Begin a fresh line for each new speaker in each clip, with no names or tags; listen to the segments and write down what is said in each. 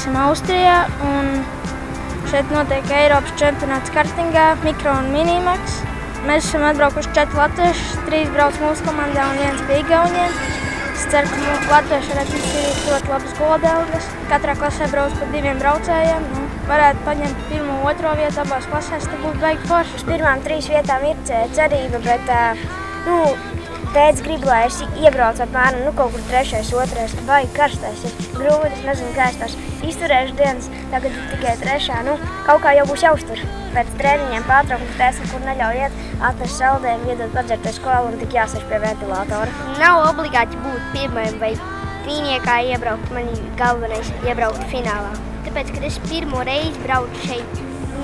esam Austrijā, un šeit notiek Eiropas čempionāts kartingā, mikro un minimaks. Mēs esam atbraukuši 4 latvieši, 3 brauc mūsu komandā un 1 bija Igauniem. Es ceru, ka latvieši varētu izcīnīt ļoti labas goldmedaļas. Katrā klasē brauc pa 2 braucējiem. Varētu paņemt 1. un 2. vietu abās klasēs, tad būtu baigi forši.
Uz pirmām 3 vietām ir cerība, bet tēvs grib, lai es iebraucu apmēram kaut kur 3., 2. Baigi karstais ir grūti, es nezinu, kā es tās izturēšu dienas. Tagad ir tikai 3. Kaut kā jau būs jāuztur. Pēc treniņiem pārtraukums tēvs nekur neļauj iet, atnes saldējumu, iedod padzerties skolu un tik jāsēž pie ventilatora.
Nav obligāti būt pirmajam vai trīniekā iebraukt, man galvenais iebraukt finālā. Tāpēc, kad es pirmo reizi braucu šeit,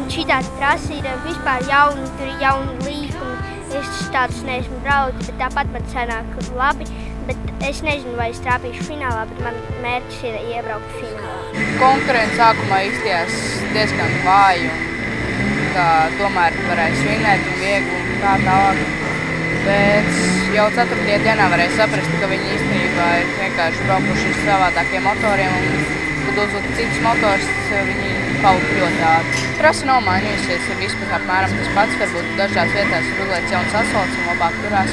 šitā trasa ir vispār jauna, tur ir jauni līkumi. Es tādus neesmu braucis, bet tāpat man sanāk labi. Bet es nezinu, vai es trāpīšu finālā, bet man mērķis ir iebraukt finālā.
Konkurence sākumā izstījās diezgan vāji, ka tomēr varēja svinēt un viegli un tā tālāk. Bet jau 4. dienā varēja saprast, ka viņi īstenībā ir vienkārši braukuši ar savādākiem motoriem un, kad uzlikt citus motors, viņi palika ļoti ātri. Trasa nav mainījusies, ir vispār apmēram tas pats, varbūt dažās vietās ir uzliekts jauns asfalts un labāk turās.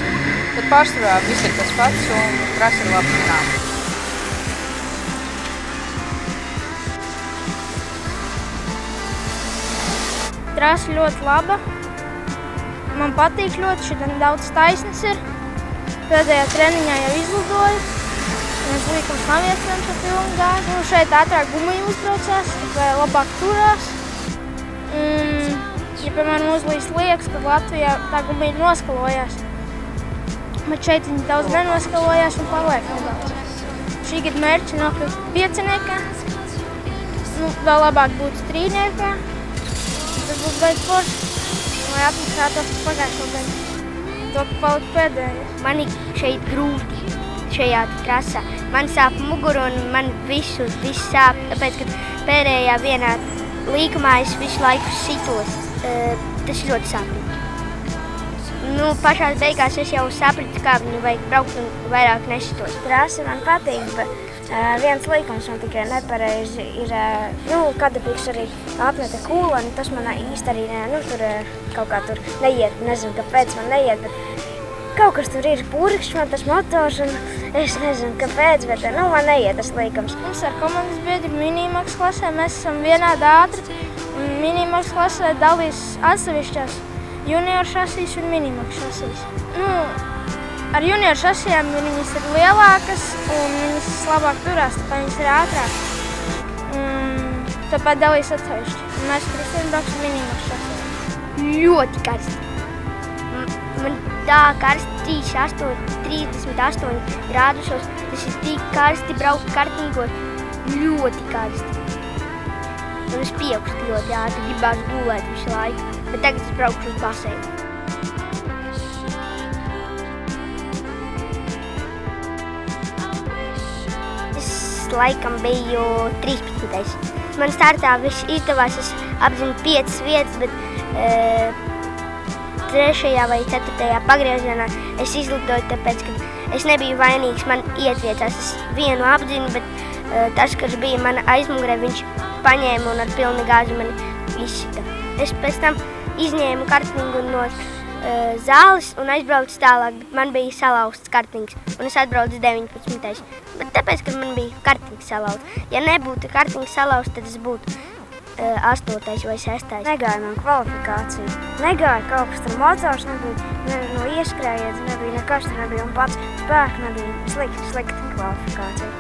Bet pārsvarā viss ir tas pats un trasa ir labi zināma.
Trasa ļoti laba. Man patīk ļoti, šeit daudz taisnes ir. Pēdējā treniņā jau izlidoju. Viens līkums nav iespējams ar pilnu gāzi. Šeit ātrāk gumija uzbraucās, vai labāk turās. Ja, piemēram, uzlīst liekas, kad Latvijā tā gumija noskalojās. Bet šeit viņi daudz nenoskalojās un paliek nedaudz. Šī gada mērķi nokļūt 5. Vēl labāk būtu 3. Tas būtu baigi forši, lai atmaksātos pagājušo gadu. To, ka palika pēdējais.
Man ir šeit grūti, šajā trasā. Man sāp muguru un man viss sāp, tāpēc, ka pēdējā vienā līkumā es visu laiku sitos. Tas ir ļoti sāpīgi. Pašās beigās es jau sapratu, kā viņu vajag braukt un vairāk nesitos.
Trasa man patīk, bet viens līkums man tikai nepareizi ir, Kadapiks arī apmeta kūlani, tas man īsti arī tur kaut kā tur neiet, nezinu, kāpēc man neiet, bet kaut kas tur ir purkšķis man tas motors un es nezinu, kāpēc, bet man neiet tas līkums.
Mums ar komandas biedri minimaks klasē, mēs esam vienādi ātri un minimaks klasē dalīs atsevišķās junioru šasīs un minimaks šasīs. Ar junioru šasijām viņas ir lielākas un viņas labāk turās, tāpēc viņas ir ātrāk. Tāpēc dalīs atsevišķi. Mēs Kristīna brauksim minimaks šasijām.
Ļoti karsti. Man tā karsti 38 grādušos. Tas ir tik karsti braukt kartingos. Ļoti karsti. Un es pieaugstu ļoti ātri, gribās gulēt visu laiku. Bet tagad es braukšu uz baseinu. Es laikam biju 13. Man startā viss izdevās, es apzinu 5 vietas, bet 3. vai 4. pagriezienā es izlidoju, tāpēc, ka es nebiju vainīgs, man ietviecās. Es vienu apzinu, bet tas, kas bija mana aizmugurē, viņš paņēma un ar pilnu gāzi mani izsita. Es pēc tam izņēmu kartingu no zāles un aizbraucu tālāk, bet man bija salauzts kartings un es atbraucu 19. Bet tāpēc, ka man bija kartings salauzts. Ja nebūtu kartings salauzts, tad es būtu 8. vai 6.
Negāja man kvalifikācija. Negāja kaut kas tur motors, nebija no ieskrējiens, nebija nekas tur nebija un pats spēku nebija slikta kvalifikācija.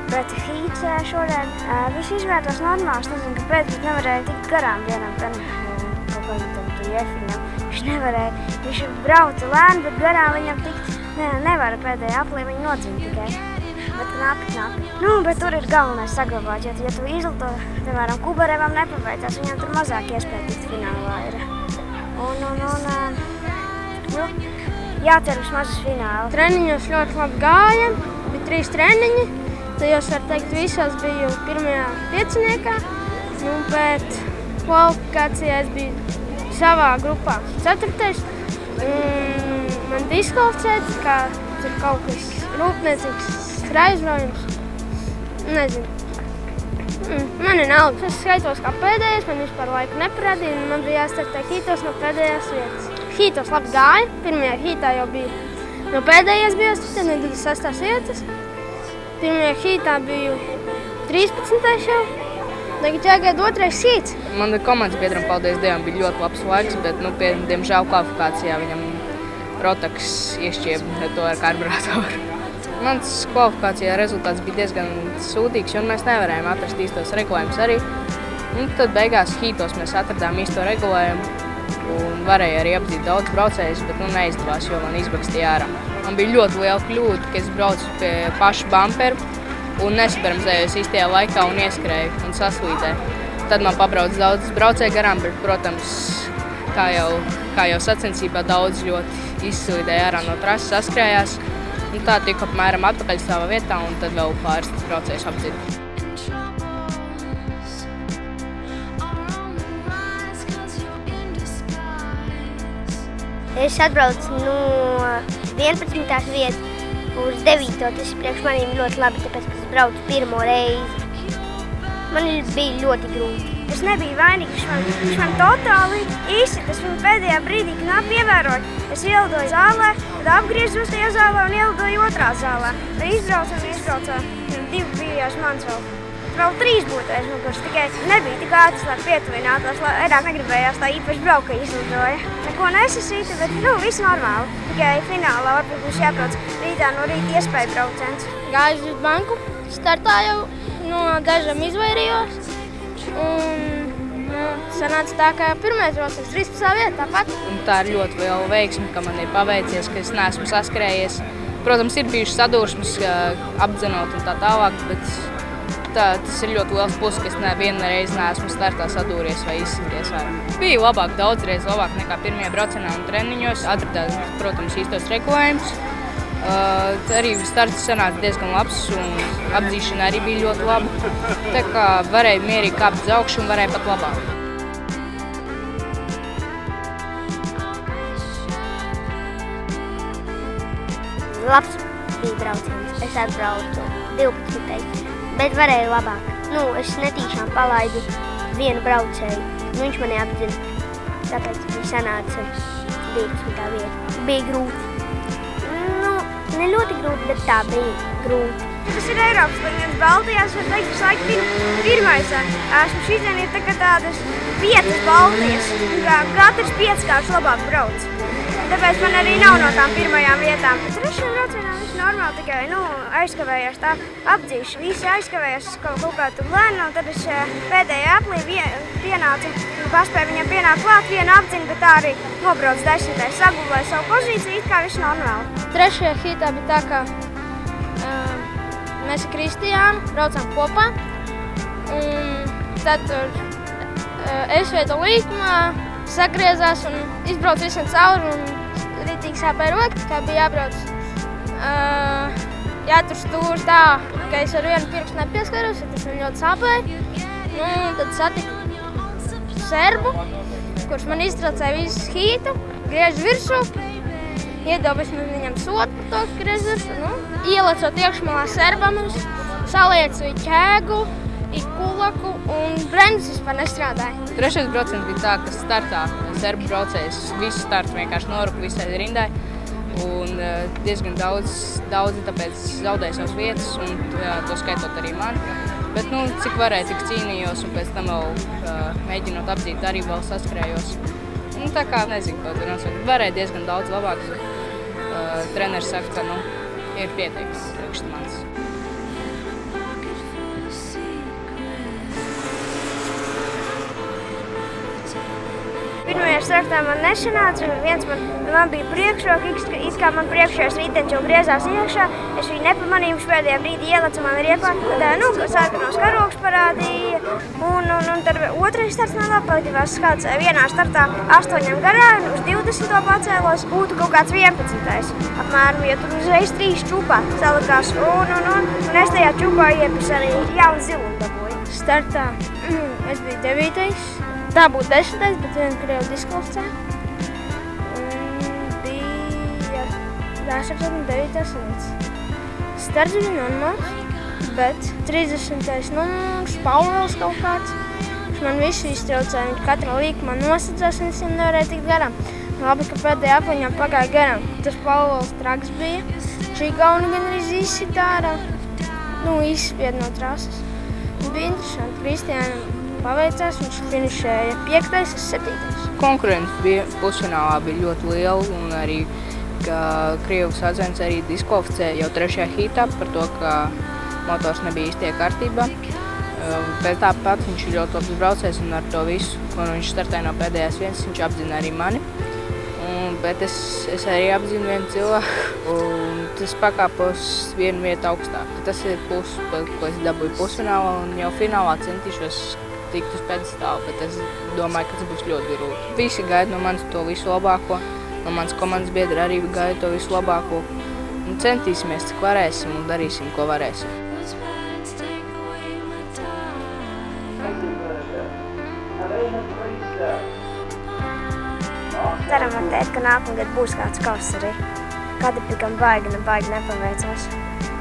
Bet hīts šodien viss izvērtos normāls, nezinu, kāpēc, bet nevarēja tikt garām vienam kaut kādam tam iefiņam. Viņš nevarēja, viņš brauca lēni, bet garām viņam tikt nevara pēdējā aplī, viņa nodzina tikai. Bet knapi. Bet tur ir galvenais saglabāt, jo, ja tu izlito, piemēram, Kubarevam nepaveicās, viņam tur mazāk iespēja tikt finālā ir. Jācer vismaz uz finālu.
Treniņos ļoti labi gāja, bija 3 treniņi. Tajos, var teikt, visos biju 1. 5. Bet kvalifikācijā es biju savā grupā 4. Man diskvalificēts, kā tur kaut kas rūpniecīgs aizvainojums. Nezinu. Man ir nav. Es skaitos kā pēdējais, man vispār laiku neparādīja, un man bija jāstartē hītos no pēdējās vietas. Hītos labi gāja, pirmajā hītā jau bija no pēdējās bija 26. vietas. Pirmajā hītā biju 13. jau. Tagad jāgaida otrais hīts.
Man komandas biedram, paldies Dievam, bija ļoti labs laiks, bet, diemžēl kvalifikācijā viņam rotaks iešķieba to ar karburātoru. Mans kvalifikācijā rezultāts bija diezgan sūdīgs, jo mēs nevarējām atrast īstos regulējumus arī. Un tad beigās hītos mēs atradām īsto regulējumu un varēja arī apdzīt daudz braucējus, bet neizdevās, jo man izbakstīja ārā. Man bija ļoti liela kļūda, ka es braucu pie paša bamperu un nesabremzējos īstajā laikā un ieskrēju un saslīdēju. Tad man pabrauc daudz braucēju garām, bet, protams, kā jau sacensībā daudz ļoti izslīdēja ārā no trases, saskrējās. Un tā tika apmēram atpakaļ savā vietā, un tad vēl pāris braucējus apdzīt.
Es atbraucu no 11. vietas uz 9. Tas priekš maniem ļoti labi, tāpēc, ka es braucu pirmo reizi. Man bija ļoti grūti.
Es nebiju vainīgs, viņš man totāli izsit. Es viņu pēdējā brīdī knap ievēroju. Es ielidoju zālē, tad apgriezos tajā zālē un ielidoju otrā zālē. Tad izbraucā. 2 bijās mans vēl. Vēl 3 būtu aizmuguši, tikai nebija tik ātrs, lai pietuvinātos, lai vairāk negribējās tā īpaši braukt, ka izlidoja. Neko nesasīta, bet viss normāli. Tikai finālā varbūt būs jābrauc rītā no rīta iespēju brauciens.
Gāju uz banku, startā jau no dažām izvairījos. Un sanāca tā, ka pirmais brauciens 13. vietā tāpat.
Un tā ir ļoti liela veiksme, ka man ir paveicies, ka es neesmu saskrējies. Protams, ir bijušas sadursmes, apdzenot un tā tālāk, bet tas ir ļoti liels pluss, ka es nevienu reizi neesmu startā sadūries vai izsities ārā. Bija labāk, daudzreiz labāk nekā pirmajā braucienā un treniņos. Atradās, protams, īstos regulējumus. Arī starts sanāca diezgan labs un apdzīšana arī bija ļoti laba. Tā kā varēja mierīgi kāpt uz augšu un varēja pat labāk.
Labs bija brauciens. Es atbraucu 12. Bet varēju labāk. Es netīšām palaidu vienu braucēju. Viņš mani apdzina. Tāpēc bija sanāca 12. vieta. Bija grūti. Ne ļoti grūti, bet tā bija grūti.
Tas ir Eiropas līmenis. Baltijās var teikt, ka laikam pirmais. Esmu šitien ir tādas 5 Baltijas. Katrs 5 kāds labāk brauc. Tāpēc man arī nav no tām pirmajām vietām. Trešajā braucienā viss normāli, tikai aizkavējās tā apdzīšana. Visi aizkavējās kaut kā tur lēni, un tad es pēdējā aplī pienācu. Paspēju viņam pienākt klāt vienu apdziņu, bet tā arī nobrauc 10. Sagulēju savu pozīciju, it kā viss normāli.
Trešajā hītā bija tā, ka mēs ar Kristiānu braucām kopā. Un tad es veidu līkumā, sagriezās un izbraucu visam cauri un rītīgi sāpēja roka, kā bija jābrauc. Jātur stūri tā, ka es ar vienu pirkstu nepieskaros, jo tas man ļoti sāpēja. Tad satiku serbu, kurš man iztraucēja visu hītu, griež virsū, iedevu viņam sodu par to, ka griež virsū. Ielecot iekšmalā serbam, saliecu ķēgu, kulaku un bremzes vispār nestrādāja.
Trešais brauciens bija tā, ka startā serbu braucējs visu startu vienkārši noruka visai rindai. Un diezgan daudzi tāpēc zaudēja savas vietas, un to skaitot arī mani. Bet cik varēja, tik cīnījos, un pēc tam vēl mēģinot apdzīt arī vēl saskrējos. Tā kā nezinu, ko tur nosaka. Varēja diezgan daudz labāk, bet treneris saka, ka ir pieteikums priekš manis.
Pirmajā startā man nesanāca, un man bija priekšroka, it kā man priekšējais ritenis jau griezās iekšā. Es viņu nepamanīju, viņš pēdējā brīdī ieleca man riepā, tad sarkanos karogus parādīja. Un tad otrais starts man labi palikās kāds vienā startā 8 garā, uz 20. pacēlos, būtu kaut kāds 11. apmēram, jo tur uzreiz 3 čupā salikās. Un es tajā čupā iepis arī jaunu zilumu dabūju.
Startā es biju 9. Tā būtu 10. bet vienu krievu diskvalificēju. Un bija jāsaka 9. vietas. Starts bija normāls. bet 30. numurs, Pauls kaut kāds. Viņš man visu iztraucēja, viņš katra līka man nosacās, un es viņam nevarēju tikt garām. Labi, ka pēdējā apaņā pagāja garām. Tas Pauls traks bija. Šī gauna gan arī izsita ārā. Izspied no trases. Bija interesanti. Kristiānam paveicās, viņš finišēja 5. un 7.
Konkurence bija pusfinālā bija ļoti liela, un arī ka Krievu sacensības arī diskvalificēja jau 3. heatā par to, ka motors nebija īstajā kārtībā. Bet tāpat viņš ir ļoti labs braucējs, un ar to visu, ko viņš startēja no pēdējās vietas, viņš apzina arī mani. Bet es arī apzinu vienu cilvēku, un tas pakāpos vienu vietu augstāk. Tas ir plus, ko es dabūju pusfinālā, un jau finālā centīšos tikt uz pēdestāvu, bet es domāju, ka tas būs ļoti grūti. Visi gaida no manis to visu labāko, no manas komandas biedri arī gaida to visu labāko. Un centīsimies, cik varēsim, un darīsim, ko varēsim.
Ceram ar tēt, ka nākamgad būs kāds kauss arī. Kadrpikam baigi nepaveicās.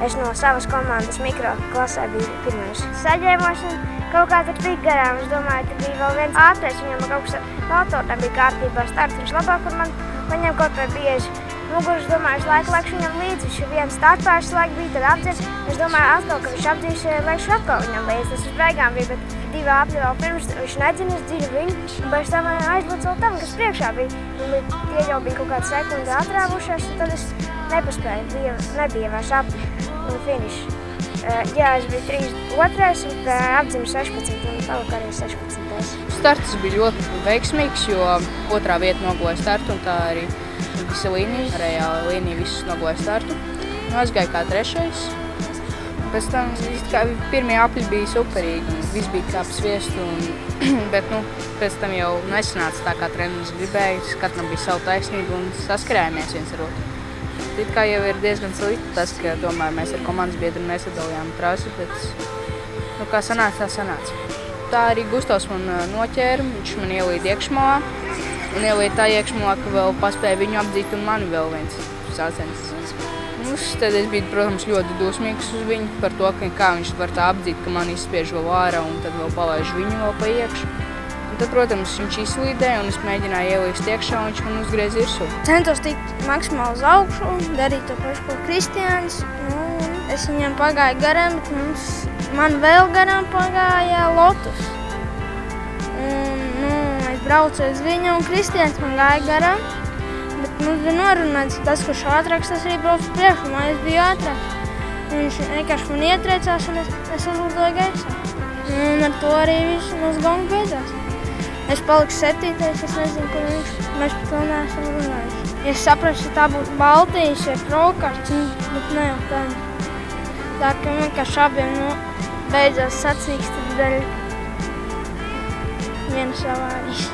Es no savas komandas mikro klasē biju pirmais. Saģēmos un kaut kā tur tik garām. Es domāju, ka bija vēl viens ātrais, viņam kaut kas motorā bija kārtībā starts. Viņš labāk par man, viņam kaut vai bieži muguras, domāju, es laiku viņam līdzi. Viņš viens startpārs laika bija, tad apdzies. Es domāju atkal, ka viņš apdzīs, laikšu atkal viņam līdzi. Tas uz beigām bija, bet 2 apļi vēl pirms, viņš nedzina, es dzinu viņu. Un pēc tam aizlūdzu vēl tam, kas priekšā bija. Tie jau bija kaut kāda sekundi atrāvušies, un tad es nepaspēju, nebija vairs apļi un finiši. Jā, es biju 3. un apdzimu 16. un palika arī 16.
Starts bija ļoti veiksmīgs, jo 2. vieta nogloja startu, un tā arī visa līnija, arējā līnija visus nogloja startu. Aizgāja kā 3. Pēc tam pirmie apļi bija superīgi, viss bija kā sviestu, bet pēc tam jau nesanāca tā, kā treneris gribēja, katram bija savu taisnību un saskarējāmies viens ar otru. It kā jau ir diezgan slikti tas, ka tomēr mēs ar komandas biedru nesadalījām trasi, bet kā sanāca, tā sanāca. Tā arī Gustavs man noķēra, viņš man ielīda iekšmalā, un ielīda tā iekšmalā, ka vēl paspēja viņu apdzīt un mani vēl viens sacensties. Tad es biju, protams, ļoti dusmīgs uz viņu par to, kā viņš var tā apdzīt, ka man izspiež vēl ārā un tad vēl palaiž viņu vēl pa iekšu. Un tad, protams, viņš izslīdēja un es mēģināju ielīst iekšā un viņš man uzgriez virsū.
Centos tikt maksimāli uz augšu un darīt to pašu, ko Kristiāns. Es viņam pagāju garām, bet man vēl garām pagāja Lotus. Es braucu uz viņu un Kristiāns man gāja garām. Bet mums bija norunāts, ka tas, kurš ātrāks, tas arī brauc priekšu, un es biju ātrāks. Viņš vienkārši man ietriecās, un es uzlidoju gaisā. Un ar to arī viss mūsu gonga beidzās. Es paliku 7. Es nezinu, kur viņš. Mēs par to neesam runājuši. Es saprastu, ka tā būtu Baltijas vai Prokarts, bet ne jau tā. Tā, ka vienkārši abiem beidzās sacīksti dēļ vienas avārijas.